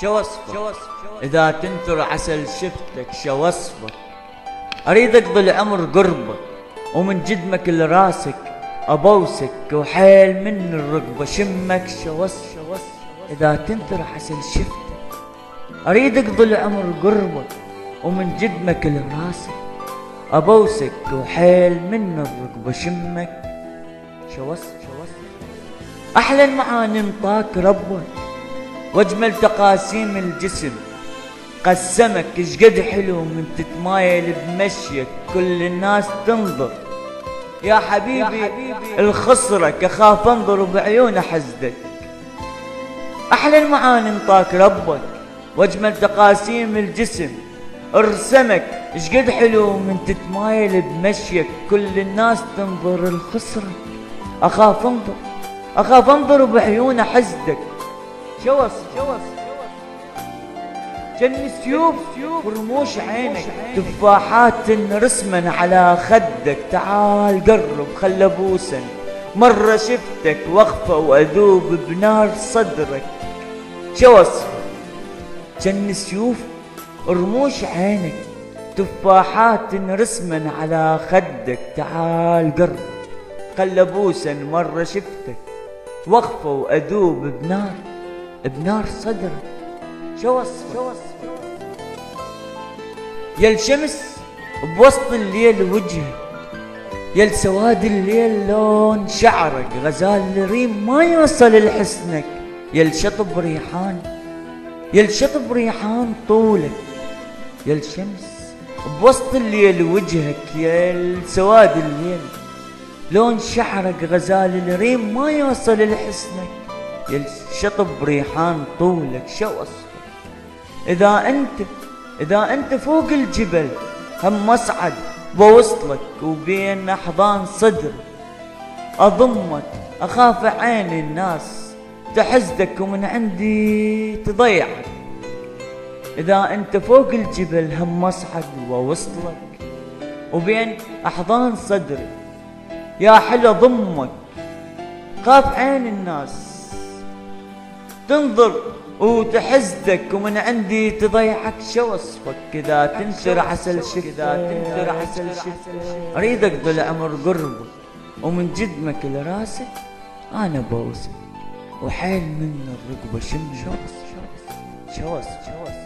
شو وصفك إذا تنثر عسل شفتك؟ شو وصفك؟ أريد أقضي العمر قربك ومن جدمك لراسك أبوسك وحيل من الرقبة شمك. شو وصفك إذا تنثر عسل شفتك؟ أريد أقضي العمر قربك ومن جدمك لراسك أبوسك وحيل من الرقبة شمك. شو وصفك أحلى المعاني انطاك ربك واجمل تقاسيم الجسم قسمك. شقد حلو من تتمايل بمشيك كل الناس تنظر. يا حبيبي الخصرك اخاف انظر بعيون حزدك. احلى المعاني انطاك ربك واجمل تقاسيم الجسم ارسمك. شقد حلو من تتمايل بمشيك كل الناس تنظر. الخصرك اخاف انظر بعيون حزدك. شو وصفك جن سيوف ورموش عينك تفاحات رسما على خدك. تعال قرب خل ابوسا مرة شفتك واخفى واذوب بنار صدرك. شو وصفك جن سيوف ورموش عينك تفاحات رسما على خدك. تعال قرب خل ابوسا مرة شفتك واخفى واذوب بنار صدرك. شو وصفك يا الشمس بوسط الليل وجهك، يا السواد الليل لون شعرك غزال الريم ما يوصل لحسنك. يا الشطب ريحان طولك، يا الشمس بوسط الليل وجهك، يا السواد الليل لون شعرك غزال الريم ما يوصل لحسنك. يا الشطب ريحان طولك. شو وصفك إذا أنت فوق الجبل هم أصعد بوصلك وبين أحضان صدر أضمك. أخاف عين الناس تحزدك ومن عندي تضيعك. إذا أنت فوق الجبل هم أصعد ووصلك وبين أحضان صدر يا حلو ضمك. خاف عين الناس تنظر وتحزدك ومن عندي تضيعك. شو وصفك إذا تنثر عسل شفتك؟ أريد أقضي العمر قربك ومن جدمك لراسك أنا بوسك وحيل من الرقبة شم. شو وصفك